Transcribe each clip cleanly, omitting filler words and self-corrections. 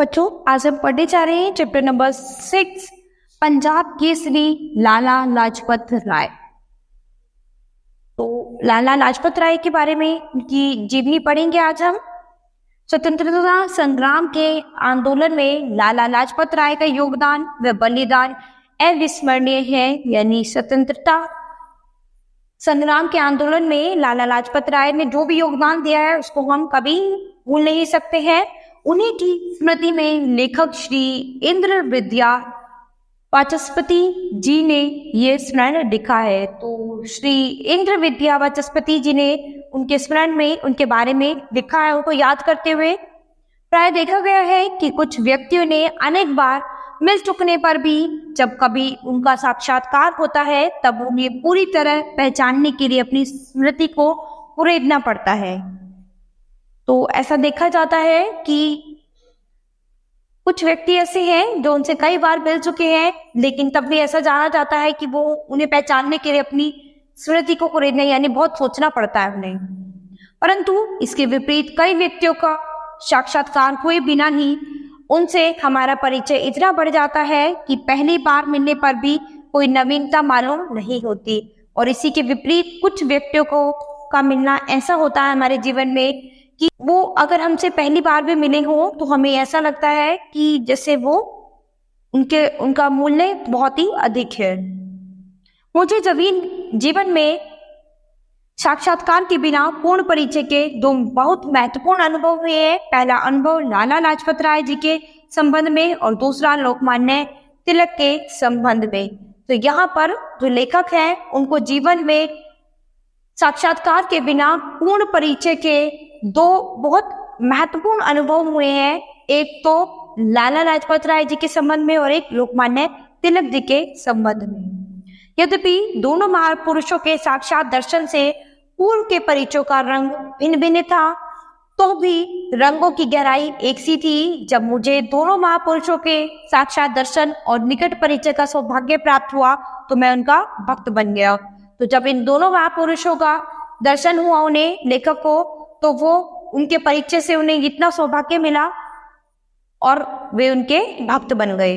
बच्चों, आज हम पढ़ने जा रहे हैं चैप्टर नंबर 6 पंजाब केसरी लाला लाजपत राय। तो लाला लाजपत राय के बारे में उनकी जीवनी पढ़ेंगे आज हम। स्वतंत्रता संग्राम के आंदोलन में लाला लाजपत राय का योगदान व बलिदान अविस्मरणीय है। यानी स्वतंत्रता संग्राम के आंदोलन में लाला लाजपत राय ने जो भी योगदान दिया है उसको हम कभी भूल नहीं सकते हैं। उन्हीं की स्मृति में लेखक श्री इंद्र विद्या वाचस्पति जी ने ये स्मरण लिखा है। तो श्री इंद्र विद्या वाचस्पति जी ने उनके स्मरण में उनके बारे में लिखा है। उनको याद करते हुए प्राय देखा गया है कि कुछ व्यक्तियों ने अनेक बार मिल चुकने पर भी जब कभी उनका साक्षात्कार होता है तब उन्हें पूरी तरह पहचानने के लिए अपनी स्मृति को कुरेदना पड़ता है। तो ऐसा देखा जाता है कि कुछ व्यक्ति ऐसे हैं जो उनसे कई बार मिल चुके हैं, लेकिन तब भी ऐसा जाना जाता है कि वो उन्हें पहचानने के लिए अपनी स्मृति को कुरेदना यानी बहुत सोचना पड़ता है उन्हें। परंतु इसके विपरीत कई व्यक्तियों का साक्षात्कार हुए बिना ही उनसे हमारा परिचय इतना बढ़ जाता है कि पहली बार मिलने पर भी कोई नवीनता मालूम नहीं होती। और इसी के विपरीत कुछ व्यक्तियों को का मिलना ऐसा होता है हमारे जीवन में कि वो अगर हमसे पहली बार भी मिले हो तो हमें ऐसा लगता है कि जैसे वो उनका मूल्य बहुत ही अधिक है। मुझे जीवन में साक्षात्कार के बिना पूर्ण परिचय के दो बहुत महत्वपूर्ण अनुभव हुए हैं। पहला अनुभव लाला लाजपत राय जी के संबंध में और दूसरा लोकमान्य तिलक के संबंध में। तो यहाँ पर जो लेखक हैं उनको जीवन में साक्षात्कार के बिना पूर्ण परिचय के दो बहुत महत्वपूर्ण अनुभव हुए हैं। एक तो लाला लाजपत राय जी के संबंध में और एक लोकमान्य तिलक जी के संबंध में। यद्यपि दोनों महापुरुषों के साक्षात दर्शन से पूर्व के परिचयों का रंग भिन्न भिन्न था, तो भी रंगों की गहराई एक सी थी। जब मुझे दोनों महापुरुषों के साक्षात दर्शन और निकट परिचय का सौभाग्य प्राप्त हुआ तो मैं उनका भक्त बन गया। तो जब इन दोनों महापुरुषों का दर्शन हुआ उन्हें लेखक को, तो वो उनके परिचय से उन्हें इतना सौभाग्य मिला और वे उनके भक्त बन गए।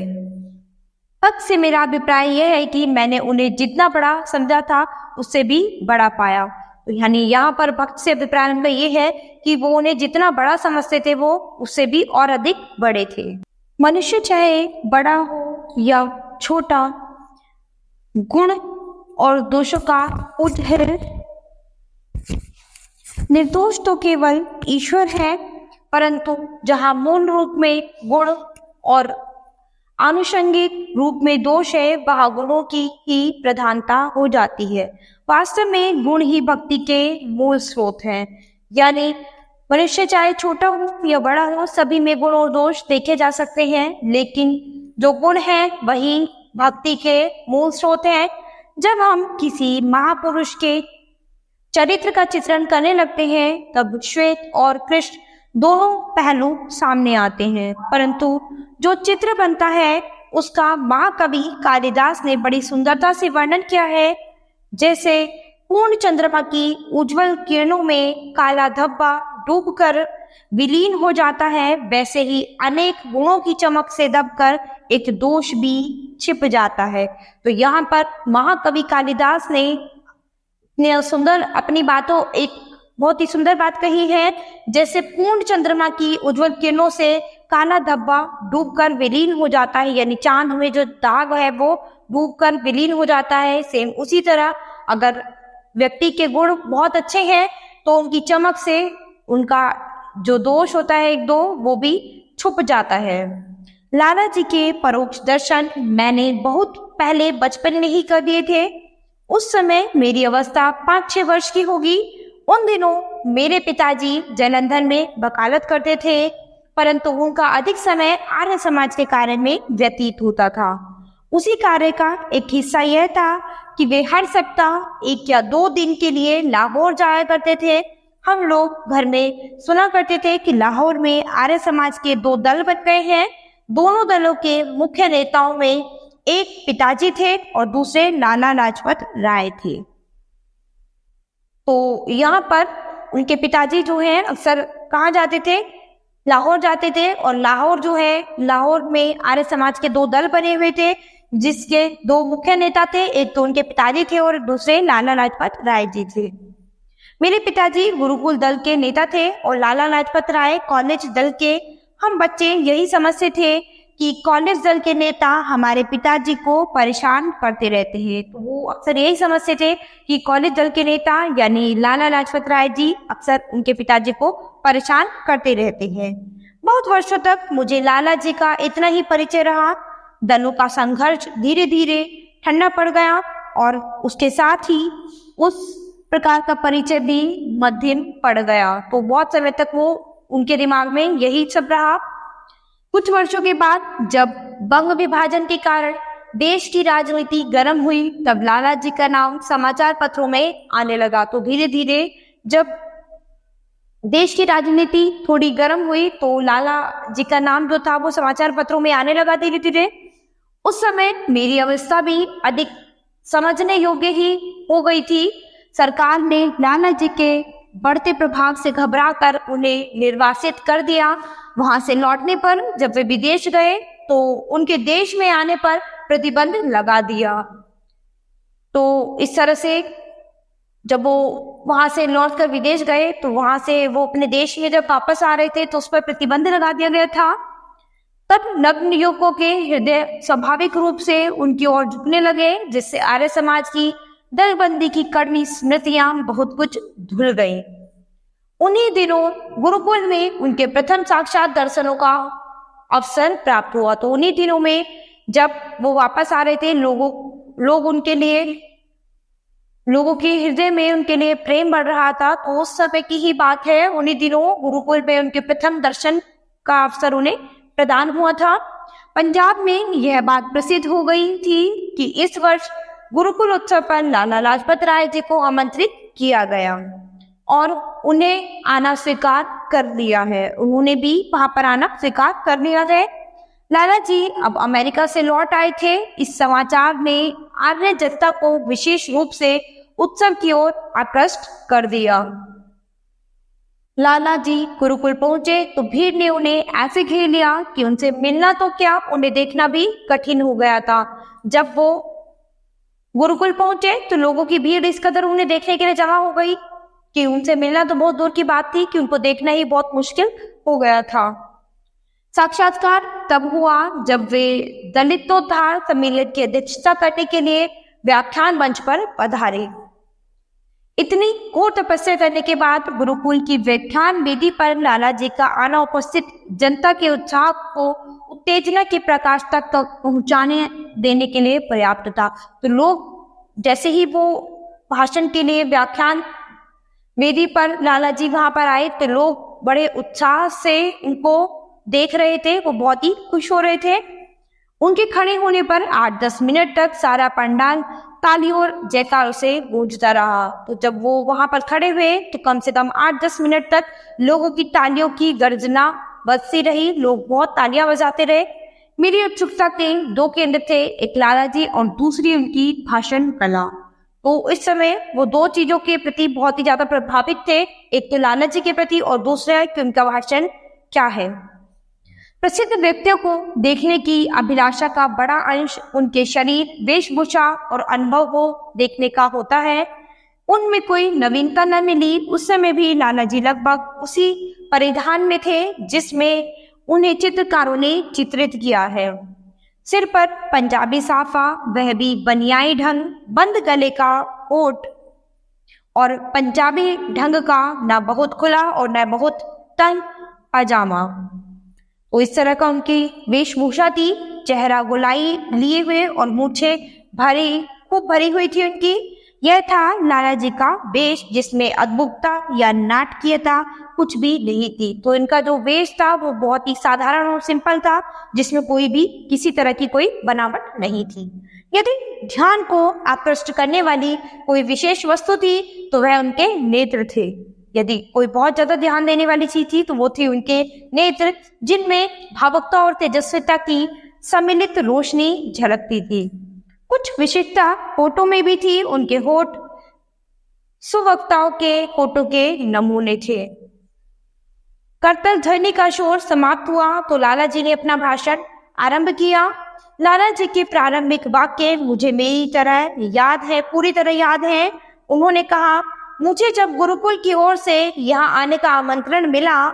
भक्त से मेरा अभिप्राय यह है कि मैंने उन्हें जितना बड़ा समझा था उससे भी बड़ा पाया। तो यानी यहाँ पर भक्त से अभिप्राय में ये है कि वो उन्हें जितना बड़ा समझते थे वो उससे भी और अधिक बड़े थे। मनुष्य चाहे बड़ा हो या छोटा, गुण और दोषों का उद्धार निर्दोष तो केवल ईश्वर है, परंतु जहाँ मूल रूप में गुण और आनुषंगिक रूप में दोष है वहाँ गुणों की ही प्रधानता हो जाती है। वास्तव में गुण ही भक्ति के मूल स्रोत हैं। यानी मनुष्य चाहे छोटा हो या बड़ा हो, सभी में गुण और दोष देखे जा सकते हैं, लेकिन जो गुण है वही भक्ति के मूल स्रोत हैं। जब हम किसी महापुरुष के चरित्र का चित्रण करने लगते हैं तब श्वेत और कृष्ण दोनों पहलू सामने आते हैं, परंतु जो चित्र बनता है उसका महाकवि कालिदास ने बड़ी सुंदरता से वर्णन किया है। जैसे पूर्ण चंद्रमा की उज्जवल किरणों में काला धब्बा डूबकर विलीन हो जाता है, वैसे ही अनेक गुणों की चमक से दबकर एक दोष भी छिप जाता है। तो यहाँ पर महाकवि कालिदास ने सुंदर अपनी बातों एक बहुत ही सुंदर बात कही है। जैसे पूर्ण चंद्रमा की उज्जवल किरणों से काला धब्बा डूबकर विलीन हो जाता है, यानी चांद में जो दाग है वो डूबकर विलीन हो जाता है, सेम उसी तरह अगर व्यक्ति के गुण बहुत अच्छे हैं तो उनकी चमक से उनका जो दोष होता है एक दो वो भी छुप जाता है। लाला जी के परोक्ष दर्शन मैंने बहुत पहले बचपन में ही कर दिए थे। उस समय मेरी अवस्था 5-6 वर्ष की होगी। उन दिनों मेरे पिताजी जालंधर में वकालत करते थे, परंतु उनका अधिक समय आर्य समाज के कार्य में व्यतीत होता था। उसी कार्य का एक हिस्सा यह था कि वे हर सप्ताह 1 या 2 दिन के लिए लाहौर जाया करते थे। हम लोग घर में सुना करते थे कि लाहौर में आर्य समाज के 2 दल बन गए हैं। दोनों दलों के मुख्य नेताओं में एक पिताजी थे और दूसरे लाला लाजपत राय थे। तो यहाँ पर उनके पिताजी जो हैं अक्सर कहाँ जाते थे, लाहौर जाते थे। और लाहौर जो है, लाहौर में आर्य समाज के 2 दल बने हुए थे, जिसके 2 मुख्य नेता थे। एक तो उनके पिताजी थे और दूसरे लाला लाजपत राय जी थे। मेरे पिताजी गुरुकुल दल के नेता थे और लाला लाजपत राय कॉलेज दल के। हम बच्चे यही समझते थे कि कॉलेज दल के नेता हमारे पिताजी को परेशान करते रहते हैं। तो वो अक्सर यही समझते थे कि कॉलेज दल के नेता यानी लाला लाजपत राय जी अक्सर उनके पिताजी को परेशान करते रहते हैं। बहुत वर्षों तक मुझे लाला जी का इतना ही परिचय रहा। दलों का संघर्ष धीरे धीरे ठंडा पड़ गया और उसके साथ ही उस प्रकार का परिचय भी मध्यम पड़ गया। तो बहुत समय तक वो उनके दिमाग में यही सब रहा। कुछ वर्षों के बाद जब बंग विभाजन के कारण देश की राजनीति गर्म हुई, तब लाला जी का नाम समाचार पत्रों में आने लगा। तो धीरे धीरे जब देश की राजनीति थोड़ी गर्म हुई तो लाला जी का नाम जो था वो समाचार पत्रों में आने लगा धीरे धीरे। उस समय मेरी अवस्था भी अधिक समझने योग्य ही हो गई थी। सरकार ने लाला जी के बढ़ते प्रभाव से घबराकर उन्हें निर्वासित कर दिया। वहां से लौटने पर जब वे विदेश गए तो उनके देश में आने पर प्रतिबंध लगा दिया। तो इस तरह से जब वो वहां से लौटकर विदेश गए तो वहां से वो अपने देश में जब वापस आ रहे थे तो उस पर प्रतिबंध लगा दिया गया था। तब नग्न युवकों के हृदय स्वाभाविक रूप से उनकी ओर झुकने लगे, जिससे आर्य समाज की दलबंदी की कड़वी स्मृतियां बहुत कुछ धुल गई। उन्हीं दिनों गुरुकुल में उनके प्रथम साक्षात दर्शनों का अवसर प्राप्त हुआ। तो उन्हीं दिनों में जब वो वापस आ रहे थे, लोगों के हृदय में उनके लिए प्रेम बढ़ रहा था। तो उस समय की ही बात है, उन्हीं दिनों गुरुकुल में उनके प्रथम दर्शन का अवसर उन्हें प्रदान हुआ था। पंजाब में यह बात प्रसिद्ध हो गई थी कि इस वर्ष गुरुकुल उत्सव पर लाला लाजपत राय जी को आमंत्रित किया गया और उन्हें आना स्वीकार कर लिया है। उन्होंने भी वहां पर आना स्वीकार कर लिया है। लाला जी अब अमेरिका से लौट आए थे। इस समाचार ने आर्य जनता को विशेष रूप से उत्सव की ओर आकृष्ट कर दिया। लाला जी गुरुकुल पहुंचे तो भीड़ ने उन्हें ऐसे घेर लिया कि उनसे मिलना तो क्या, उन्हें देखना भी कठिन हो गया था। जब वो गुरुकुल पहुंचे तो लोगों की भीड़ इस कदर उन्हें देखने के लिए जमा हो गई कि उनसे मिलना तो बहुत दूर की बात थी कि उनको देखना ही बहुत मुश्किल हो गया था। साक्षात्कार तब हुआ जब वे दलितोद्धार सम्मेलन की अध्यक्षता करने के लिए व्याख्यान मंच पर पधारे। इतनी घोर तपस्या करने के बाद गुरुकुल की व्याख्यान वेदी पर लाला जी का आना उपस्थित जनता के उत्साह को उत्तेजना के प्रकाश तक पहुंचाने देने के लिए पर्याप्त था। तो लोग जैसे ही वो भाषण के लिए व्याख्यान वेदी पर लाला जी वहां पर आए तो लोग बड़े उत्साह से उनको देख रहे थे, वो बहुत ही खुश हो रहे थे। उनके खड़े होने पर 8-10 मिनट तक सारा पंडाल तालियों और जयकारों से गूंजता रहा। तो जब वो वहां पर खड़े हुए तो कम से कम 8-10 मिनट तक लोगों की तालियों की गर्जना बजती रही। लोग बहुत तालियां बजाते रहे। मेरी उत्सुकता के 2 केंद्र थे, एक लाला जी और दूसरी उनकी भाषण कला। तो इस समय वो 2 चीजों के प्रति बहुत ही ज्यादा प्रभावित थे, एक तो लाला जी के प्रति और दूसरा कि उनका भाषण क्या है। प्रसिद्ध व्यक्तियों को देखने की अभिलाषा का बड़ा अंश उनके शरीर, वेशभूषा और अनुभव को देखने का होता है। उनमें कोई नवीनता न मिली। उस समय भी लाला जी लगभग उसी परिधान में थे जिसमें उन्हें चित्रकारों ने चित्रित किया है। सिर पर पंजाबी साफा, वह भी बनियाई ढंग, बंद गले का कोट और पंजाबी ढंग का न बहुत खुला और न बहुत तंग पाजामा। तो इस तरह का उनकी वेशभूषा थी। चेहरा गोलाई लिए हुए और मूछे खूब भरी हुई थी उनकी। यह था लाला जी का वेश, जिसमें अद्भुतता या नाटकीयता कुछ भी नहीं थी। तो इनका जो वेश था वो बहुत ही साधारण और सिंपल था, जिसमें कोई भी किसी तरह की कोई बनावट नहीं थी। यदि ध्यान को आकृष्ट करने वाली कोई विशेष वस्तु थी तो वह उनके नेत्र थे। यदि कोई बहुत ज्यादा ध्यान देने वाली चीज थी तो वो थी उनके नेत्र, जिनमें भावुकता और तेजस्विता की सम्मिलित रोशनी झलकती थी। कुछ विशिष्टता होठों में भी थी। उनके होठ सुवक्ताओं के होठों के नमूने थे। करतल ध्वनि का शोर समाप्त हुआ तो लाला जी ने अपना भाषण आरंभ किया। लाला जी के प्रारंभिक वाक्य मुझे मेरी तरह याद है, पूरी तरह याद है। उन्होंने कहा, मुझे जब गुरुकुल की ओर से यहाँ आने का आमंत्रण मिला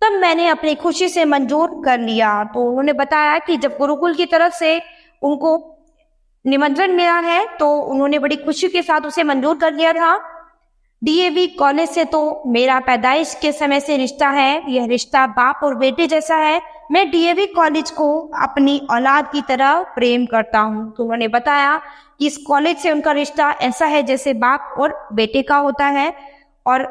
तब मैंने अपनी खुशी से मंजूर कर लिया। तो उन्होंने बताया कि जब गुरुकुल की तरफ से उनको निमंत्रण मिला है तो उन्होंने बड़ी खुशी के साथ उसे मंजूर कर लिया था। डीएवी कॉलेज से तो मेरा पैदाइश के समय से रिश्ता है, यह रिश्ता बाप और बेटे जैसा है। मैं डीएवी कॉलेज को अपनी औलाद की तरह प्रेम करता हूँ। तो उन्होंने बताया कि इस कॉलेज से उनका रिश्ता ऐसा है जैसे बाप और बेटे का होता है, और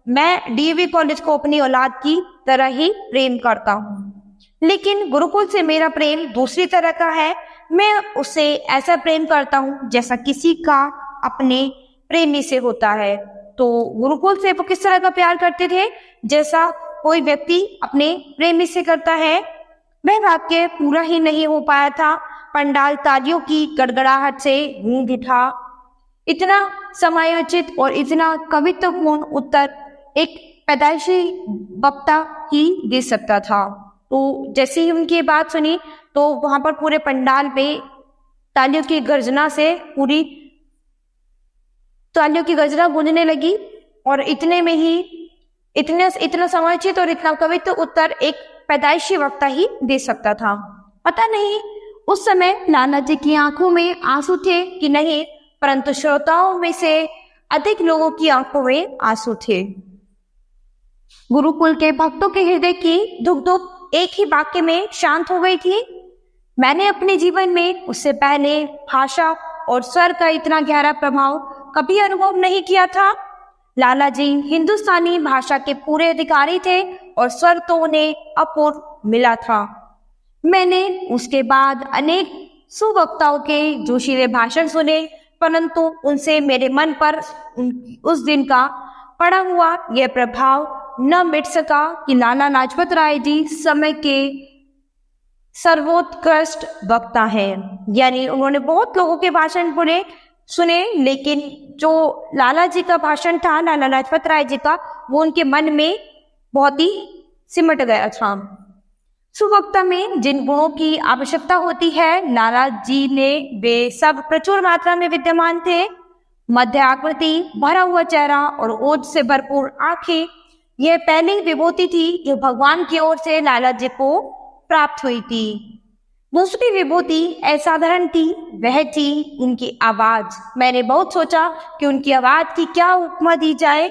मैं डीएवी कॉलेज को अपनी औलाद की तरह ही प्रेम करता हूँ। लेकिन गुरुकुल से मेरा प्रेम दूसरी तरह का है। मैं उसे ऐसा प्रेम करता हूँ जैसा किसी का अपने प्रेमी से होता है। तो गुरुकुल से वो किस तरह का प्यार करते थे? जैसा कोई व्यक्ति अपने प्रेमी से करता है। वह वाक्य पूरा ही नहीं हो पाया था, पंडाल तालियों की गड़गड़ाहट से गूंज उठा। इतना समायोजित और इतना कवित्वपूर्ण उत्तर एक पैदाइशी वक्ता ही दे सकता था। तो जैसे ही उनकी बात सुनी तो वहां पर पूरे पंडाल में तालियों की गर्जना से पूरी तालियों की गर्जना गूंजने लगी, और इतने में ही इतना समायोजित और इतना कवित्व उत्तर एक पैदाइशी वक्ता ही दे सकता था। पता नहीं उस समय लाला जी की आंखों में आंसू थे कि नहीं, परंतु श्रोताओं में से अधिक लोगों की आंखों में आंसू थे। गुरुकुल के भक्तों के हृदय की धुक धुक एक ही वाक्य में शांत हो गई थी। मैंने अपने जीवन में उससे पहले भाषा और स्वर का इतना गहरा प्रभाव कभी अनुभव नहीं किया था। लाला जी हिंदुस्तानी भाषा के पूरे अधिकारी थे और स्वर तो उन्हें अपूर्व मिला था। मैंने उसके बाद अनेक सुवक्ताओं के जोशीले भाषण सुने, परंतु उनसे मेरे मन पर उस दिन का पड़ा हुआ यह प्रभाव न मिट सका कि लाला लाजपत राय जी समय के सर्वोत्कृष्ट वक्ता हैं। यानी उन्होंने बहुत लोगों के भाषण सुने, लेकिन जो लाला जी का भाषण था, लाला लाजपत राय जी का, वो उनके मन में बहुत ही सिमट गया था। सुवक्ता में जिन गुणों की आवश्यकता होती है, लाला जी ने वे सब प्रचुर मात्रा में विद्यमान थे। मध्य आकृति, भरा हुआ चेहरा और ओज से भरपूर आंखें, यह पहली विभूति थी जो भगवान की ओर से लाला जी को प्राप्त हुई थी। दूसरी विभूति असाधारण थी, वह थी उनकी आवाज। मैंने बहुत सोचा कि उनकी आवाज की क्या उपमा दी जाए।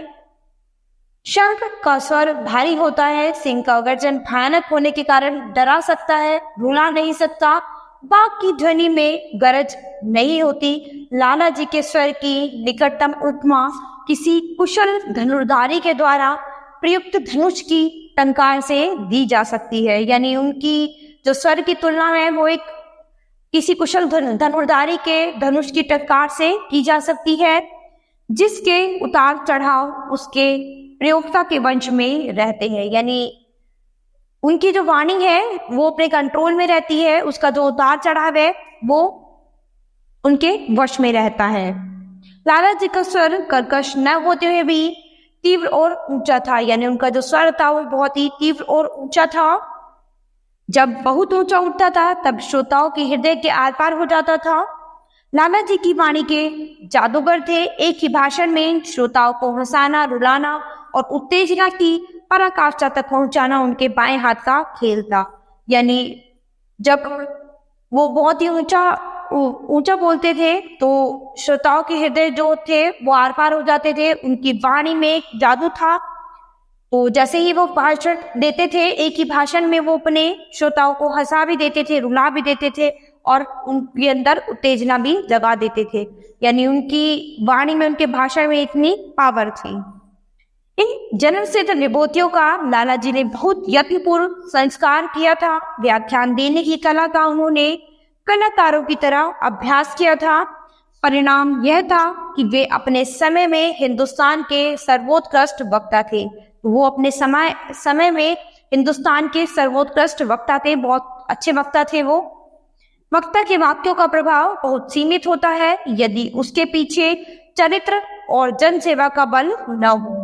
शंख का स्वर भारी होता है, सिंह का गर्जन भयानक होने के कारण डरा सकता है, रुला नहीं सकता। बाघ की ध्वनि में गरज नहीं होती। लाला जी के स्वर की निकटतम उपमा किसी कुशल धनुर्धारी के द्वारा प्रयुक्त धनुष की टंकार से दी जा सकती है। यानी उनकी जो स्वर की तुलना है वो एक किसी कुशल धनुर्धारी के धनुष की टंकार से की जा सकती है, जिसके उतार चढ़ाव उसके प्रयोक्ता के वंश में रहते हैं। यानी उनकी जो वाणी है वो अपने कंट्रोल में रहती है, उसका जो उतार चढ़ाव है वो उनके वश में रहता है। लाला जी का स्वर कर्कश न होते हुए भी तीव्र और ऊंचा था। यानी उनका जो स्वर था वो बहुत ही तीव्र और ऊंचा था। जब बहुत ऊंचा उठता था तब श्रोताओं के हृदय के आर पार हो जाता था। लाला जी की वाणी के जादूगर थे। एक ही भाषण में श्रोताओं को हंसाना, रुलाना और उत्तेजना की पराकाष्ठा तक पहुंचाना उनके बाएं हाथ का खेल था। यानी जब वो बहुत ही ऊंचा बोलते थे तो श्रोताओं के हृदय जो थे वो आर पार हो जाते थे। उनकी वाणी में एक जादू था। तो जैसे ही वो भाषण देते थे, एक ही भाषण में वो अपने श्रोताओं को हंसा भी देते थे, रुला भी देते थे और उनके अंदर उत्तेजना भी जगा देते थे। यानी उनकी वाणी में, उनके भाषण में इतनी पावर थी। इन जन्म सिद्ध विभूतियों का लाला जी ने बहुत यत्नपूर्व संस्कार किया था। व्याख्यान देने की कला का उन्होंने कलाकारों की तरह अभ्यास किया था। परिणाम यह था कि वे अपने समय में हिंदुस्तान के सर्वोत्कृष्ट वक्ता थे। वो अपने समय में हिंदुस्तान के सर्वोत्कृष्ट वक्ता थे, बहुत अच्छे वक्ता थे। वो वक्ता के वाक्यों का प्रभाव बहुत सीमित होता है यदि उसके पीछे चरित्र और जनसेवा का बल न हो।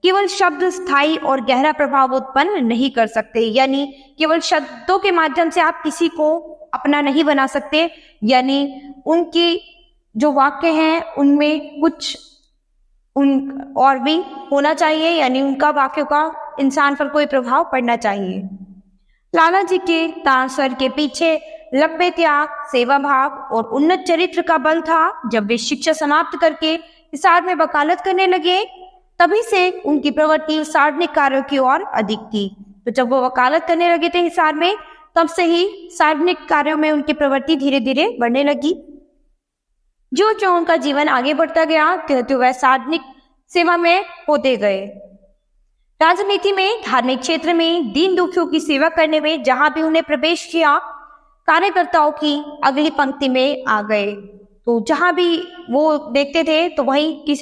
केवल शब्द स्थायी और गहरा प्रभाव उत्पन्न नहीं कर सकते, यानी केवल शब्दों के माध्यम से आप किसी को अपना नहीं बना सकते, यानी उनके जो वाक्य हैं उनमें कुछ और भी होना चाहिए, यानी उनका वाक्यों का इंसान पर कोई प्रभाव पड़ना चाहिए। लाला जी के तानस्वर के पीछे लंबे त्याग, सेवा भाव और उन्नत चरित्र का बल था। जब वे शिक्षा समाप्त करके हिसार में वकालत करने लगे, तभी से उनकी प्रवृत्ति सार्वजनिक कार्यों की ओर अधिक थी। तो जब वो वकालत करने लगे थे हिसार में, तब से ही सार्वजनिक कार्यों में उनकी प्रवृत्ति धीरे धीरे बढ़ने लगी। जो जो उनका जीवन आगे बढ़ता गया, तो वह सार्वजनिक सेवा में होते गए। राजनीति में, धार्मिक क्षेत्र में, दीन दुखियों की सेवा करने में जहां भी उन्हें प्रवेश किया, कार्यकर्ताओं की अगली पंक्ति में आ गए। तो जहां भी वो देखते थे तो वहीं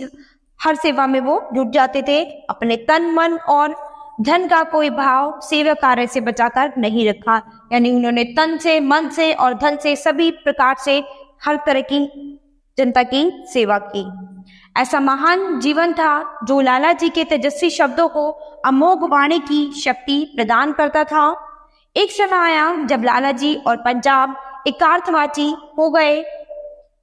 हर सेवा में वो जुट जाते थे। अपने तन, मन और धन का कोई भाव सेवा कार्य से बचाकर नहीं रखा, यानी उन्होंने तन से, मन से और धन से सभी प्रकार से हर तरह की जनता की सेवा की। ऐसा महान जीवन था जो लाला जी के तेजस्वी शब्दों को अमोघ वाणी की शक्ति प्रदान करता था। एक समय आया जब लाला जी और पंजाब एकार्थवाची हो गए।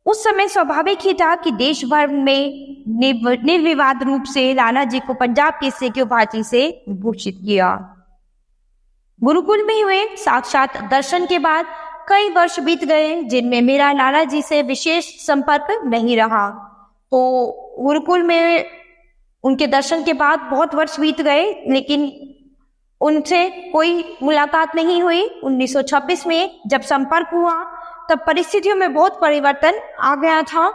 उस समय स्वाभाविक ही था कि देश भर में निर्विवाद रूप से लाला जी को पंजाब केसरी की उपाधि से भूषित किया। गुरुकुल में हुए साक्षात दर्शन के बाद कई वर्ष बीत गए, जिनमें मेरा लाला जी से विशेष संपर्क नहीं रहा। तो गुरुकुल में उनके दर्शन के बाद बहुत वर्ष बीत गए, लेकिन उनसे कोई मुलाकात नहीं हुई। 1926 में जब संपर्क हुआ, तब परिस्थितियों में बहुत परिवर्तन आ गया था।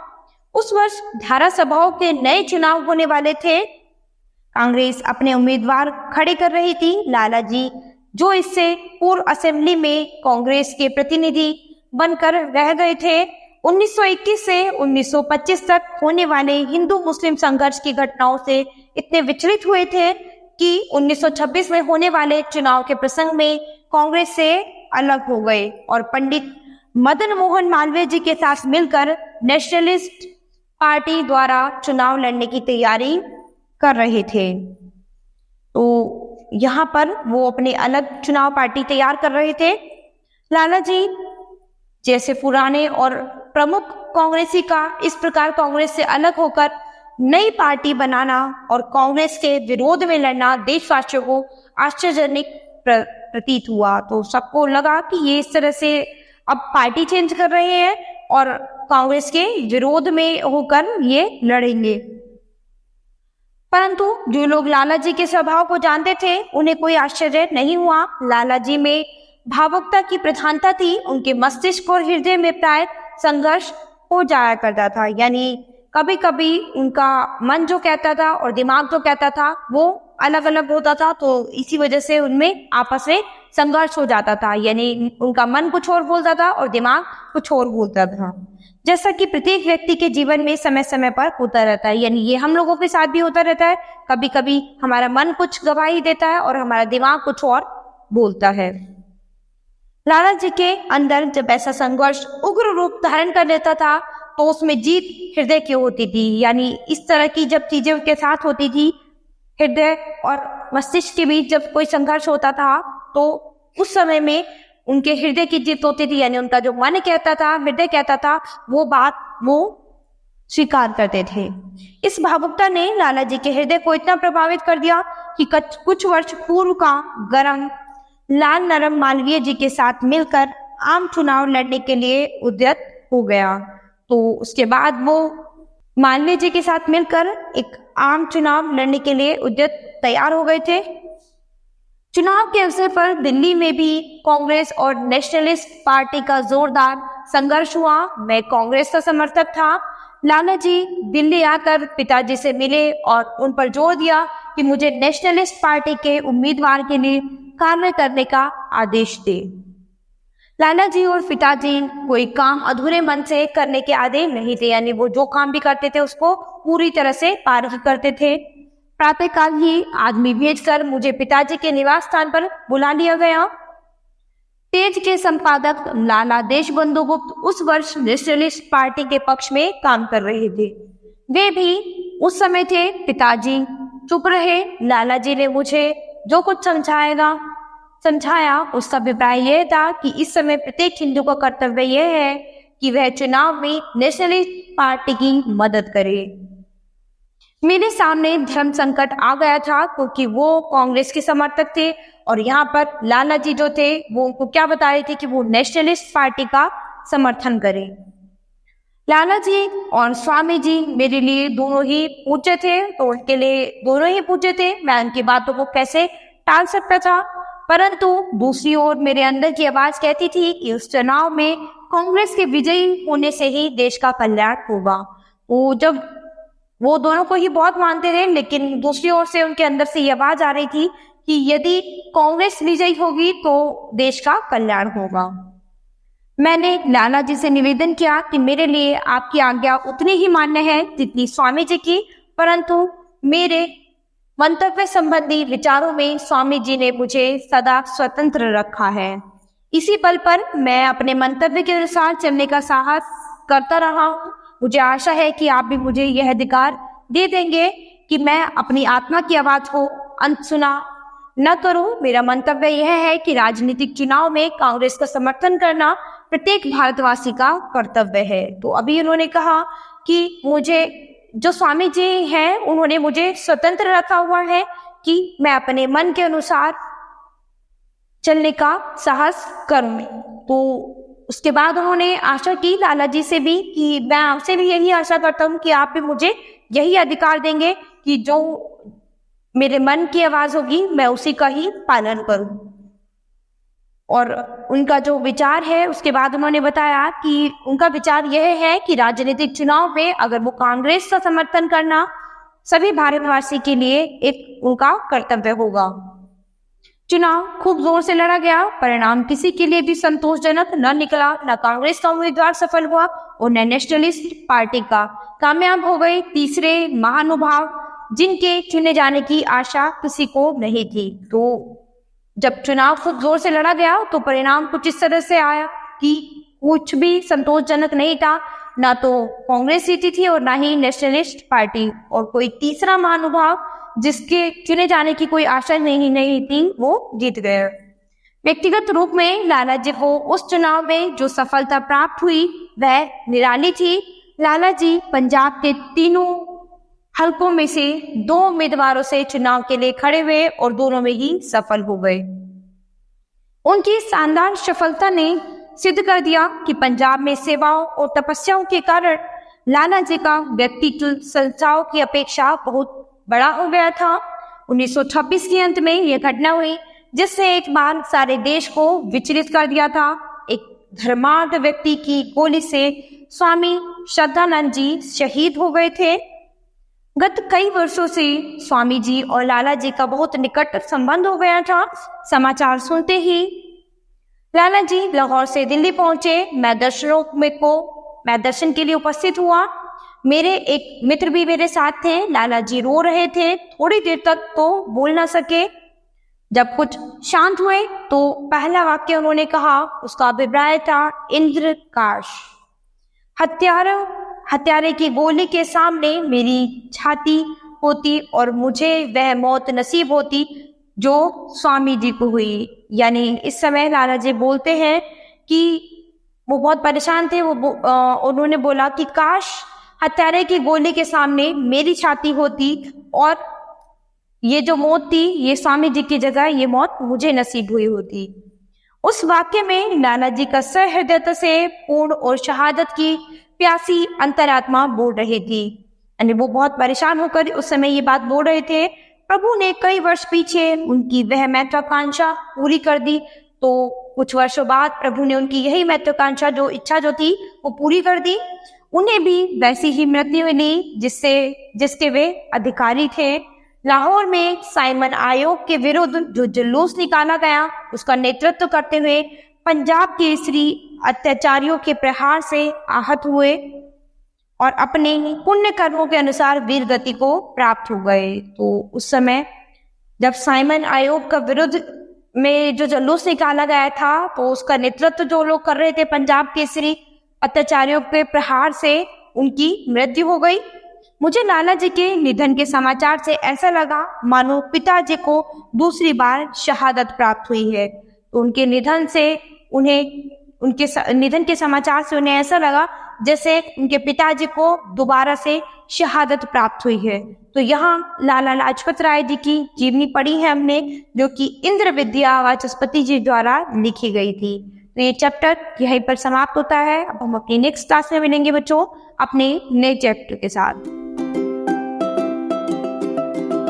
उस वर्ष धारा सभाओं के नए चुनाव होने वाले थे। कांग्रेस अपने उम्मीदवार खड़े कर रही थी। लाला जी, जो इससे पूर्व असेंबली में कांग्रेस के प्रतिनिधि बनकर रह गए थे, 1921 से 1925 तक होने वाले हिंदू मुस्लिम संघर्ष की घटनाओं से इतने विचलित हुए थे कि 1926 में होने वाले चुनाव के प्रसंग में कांग्रेस से अलग हो गए और पंडित मदन मोहन मालवीय जी के साथ मिलकर नेशनलिस्ट पार्टी द्वारा चुनाव लड़ने की तैयारी कर रहे थे। तो यहाँ पर वो अपने अलग चुनाव पार्टी तैयार कर रहे थे। लाला जी जैसे पुराने और प्रमुख कांग्रेसी का इस प्रकार कांग्रेस से अलग होकर नई पार्टी बनाना और कांग्रेस के विरोध में लड़ना देशवासियों को आश्चर्यजनक प्रतीत हुआ। तो सबको लगा कि ये इस तरह से अब पार्टी चेंज कर रहे हैं और कांग्रेस के विरोध में होकर ये लड़ेंगे। परंतु जो लोग लाला जी के स्वभाव को जानते थे, उन्हें कोई आश्चर्य नहीं हुआ। लाला जी में भावुकता की प्रधानता थी। उनके मस्तिष्क और हृदय में प्राय संघर्ष हो जाया करता था, यानी कभी कभी उनका मन जो कहता था और दिमाग जो कहता था वो अलग अलग होता था। तो इसी वजह से उनमें आपस में संघर्ष हो जाता था, यानी उनका मन कुछ और बोलता था और दिमाग कुछ और बोलता था। जैसा कि प्रत्येक व्यक्ति के जीवन में समय समय पर होता रहता है, यानी ये हम लोगों के साथ भी होता रहता है। कभी कभी हमारा मन कुछ गवाही देता है और हमारा दिमाग कुछ और बोलता है। लाला जी के अंदर जब ऐसा संघर्ष उग्र रूप धारण कर लेता था, तो उसमें जीत हृदय की होती थी। यानी इस तरह की जब चीजें उनके साथ होती थी, हृदय और मस्तिष्क के बीच जब कोई संघर्ष होता था, तो उस समय में उनके हृदय की जीत होती थी, यानी उनका जो मन कहता था, हृदय कहता था, वो बात वो स्वीकार करते थे। इस भावुकता ने लाला जी के हृदय को इतना प्रभावित कर दिया कि कुछ वर्ष पूर्व का गरम लाल नरम मालवीय जी के साथ मिलकर आम चुनाव लड़ने के लिए उद्यत हो गया। तो उसके बाद वो मालवीय जी के साथ मिलकर एक आम चुनाव लड़ने के लिए उद्यत तैयार हो गए थे। चुनाव के अवसर पर दिल्ली में भी कांग्रेस और नेशनलिस्ट पार्टी का जोरदार संघर्ष हुआ। मैं कांग्रेस का समर्थक था। लाला जी दिल्ली आकर पिताजी से मिले और उन पर जोर दिया कि मुझे नेशनलिस्ट पार्टी के उम्मीदवार के लिए कार्य करने का आदेश दे। लाला जी और पिताजी कोई काम अधूरे मन से करने के आदेश नहीं थे, यानी वो जो काम भी करते थे उसको पूरी तरह से पार करते थे। प्रातःकाल ही आदमी भेजकर मुझे पिताजी के निवास स्थान पर बुला लिया गया। तेज के संपादक लाला देशबंधु गुप्त उस वर्ष नेशनलिस्ट पार्टी के पक्ष में काम कर रहे थे। वे भी उस समय थे। पिताजी चुप रहे। लाला जी ने मुझे जो कुछ समझाया उसका अभिप्राय यह था कि इस समय प्रत्येक हिंदू का कर्तव्य यह है कि वह चुनाव में नेशनलिस्ट पार्टी की मदद करे। मेरे सामने धर्म संकट आ गया था क्योंकि वो कांग्रेस के समर्थक थे और यहाँ पर लाला जी जो थे वो उनको क्या बता रहे थे कि वो नेशनलिस्ट पार्टी का समर्थन करें। लाला जी और स्वामी जी मेरे लिए दोनों ही पूज्य थे, तो उनके लिए दोनों ही पूज्य थे। मैं उनकी बातों को कैसे टाल सकता था, परंतु दूसरी ओर मेरे अंदर की आवाज कहती थी कि उस चुनाव में कांग्रेस के विजयी होने से ही देश का कल्याण होगा। वो दोनों को ही बहुत मानते थे, लेकिन दूसरी ओर से उनके अंदर से ये आवाज आ रही थी कि यदि कांग्रेस विजयी होगी तो देश का कल्याण होगा। मैंने लाला जी से निवेदन किया कि मेरे लिए आपकी आज्ञा उतनी ही मान्य है जितनी स्वामी जी की, परंतु मेरे मंतव्य संबंधी विचारों में स्वामी जी ने मुझे सदा स्वतंत्र रखा है। इसी बल पर मैं अपने मंतव्य के अनुसार चलने का साहस करता रहा हूँ। मुझे आशा है कि आप भी मुझे यह अधिकार दे देंगे कि मैं अपनी आत्मा की आवाज को अनसुना न करूं। मेरा मंतव्य यह है कि राजनीतिक चुनाव में कांग्रेस का समर्थन करना प्रत्येक भारतवासी का कर्तव्य है। तो अभी उन्होंने कहा कि मुझे जो स्वामी जी हैं उन्होंने मुझे स्वतंत्र रखा हुआ है कि मैं अपने मन के अनुसार चलने का साहस करूं। तो उसके बाद उन्होंने आशा की लाला जी से भी कि मैं आपसे भी यही आशा करता हूं कि आप भी मुझे यही अधिकार देंगे कि जो मेरे मन की आवाज होगी मैं उसी का ही पालन करूं। और उनका जो विचार है उसके बाद उन्होंने बताया कि उनका विचार यह है कि राजनीतिक चुनाव में अगर वो कांग्रेस का समर्थन करना सभी भारतवासी के लिए एक उनका कर्तव्य होगा। चुनाव खूब जोर से लड़ा गया, परिणाम किसी के लिए भी संतोषजनक न निकला। न कांग्रेस का उम्मीदवार सफल हुआ और न नेशनलिस्ट पार्टी का। कामयाब हो गए तीसरे महानुभाव जिनके चुने जाने की आशा किसी को नहीं थी। तो जब चुनाव खूब जोर से लड़ा गया तो परिणाम कुछ इस तरह से आया कि कुछ भी संतोषजनक नहीं था। ना तो कांग्रेस जीती थी और ना ही नेशनलिस्ट पार्टी, और कोई तीसरा महानुभाव जिसके चुने जाने की कोई आशा नहीं थी वो जीत गए। व्यक्तिगत रूप में लाला जी को उस चुनाव में जो सफलता प्राप्त हुई वह निराली थी। लाला जी पंजाब के तीनों हलकों में से 2 उम्मीदवारों से चुनाव के लिए खड़े हुए और दोनों में ही सफल हो गए। उनकी शानदार सफलता ने सिद्ध कर दिया कि पंजाब में सेवाओं और तपस्याओं के कारण लाला जी का व्यक्तित्व संस्थाओं की अपेक्षा बहुत बड़ा हो गया था। 1926 के अंत में यह घटना हुई जिससे एक बार सारे देश को विचलित कर दिया था। एक धर्मार्थ व्यक्ति की गोली से स्वामी श्रद्धानंद जी शहीद हो गए थे। गत कई वर्षों से स्वामी जी और लाला जी का बहुत निकट संबंध हो गया था। समाचार सुनते ही लाला जी लाहौर से दिल्ली पहुंचे। मैं दर्शन के लिए उपस्थित हुआ। मेरे एक मित्र भी मेरे साथ थे। लाला जी रो रहे थे, थोड़ी देर तक तो बोल ना सके। जब कुछ शांत हुए तो पहला वाक्य उन्होंने कहा, उसका अभिप्राय था इंद्र काश हत्यारे की गोली के सामने मेरी छाती होती और मुझे वह मौत नसीब होती जो स्वामी जी को हुई। यानी इस समय लाला जी बोलते हैं कि वो बहुत परेशान थे। उन्होंने बोला कि काश हत्यारे की गोली के सामने मेरी छाती होती और ये जो मौत थी ये स्वामी जी की जगह ये मौत मुझे नसीब हुई होती। उस वाक्य में लाला जी का सहृदयता से पूर्ण और शहादत की प्यासी अंतरात्मा बोल रही थी। यानी वो बहुत परेशान होकर उस समय ये बात बोल रहे थे। प्रभु ने कई वर्ष पीछे उनकी वह महत्वाकांक्षा पूरी कर दी। तो कुछ वर्षों बाद प्रभु ने उनकी यही महत्वाकांक्षा इच्छा जो थी वो पूरी कर दी। उन्हें भी वैसी ही मृत्यु मिली जिसके वे अधिकारी थे। लाहौर में साइमन आयोग के विरुद्ध जो जुलूस निकाला गया उसका नेतृत्व करते हुए पंजाब केसरी अत्याचारियों के प्रहार से आहत हुए और अपने पुण्य कर्मों के अनुसार वीर गति को प्राप्त हो गए। तो उस समय जब साइमन आयोग का विरुद्ध में जो जुलूस निकाला गया था तो उसका नेतृत्व जो लोग कर रहे थे पंजाब केसरी अत्याचारियों के प्रहार से उनकी मृत्यु हो गई। मुझे लाला जी के निधन के समाचार से ऐसा लगा मानो पिताजी को दूसरी बार शहादत प्राप्त हुई है। तो उनके निधन के समाचार से उन्हें ऐसा लगा जैसे उनके पिताजी को दोबारा से शहादत प्राप्त हुई है। तो यहाँ लाला लाजपत राय जी की जीवनी पढ़ी है हमने, जो कि इंद्र विद्या वाचस्पति जी द्वारा लिखी गई थी। तो ये चैप्टर यहीं पर समाप्त होता है। अब हम अपनी नेक्स्ट क्लास में मिलेंगे बच्चों, अपने नए चैप्टर के साथ।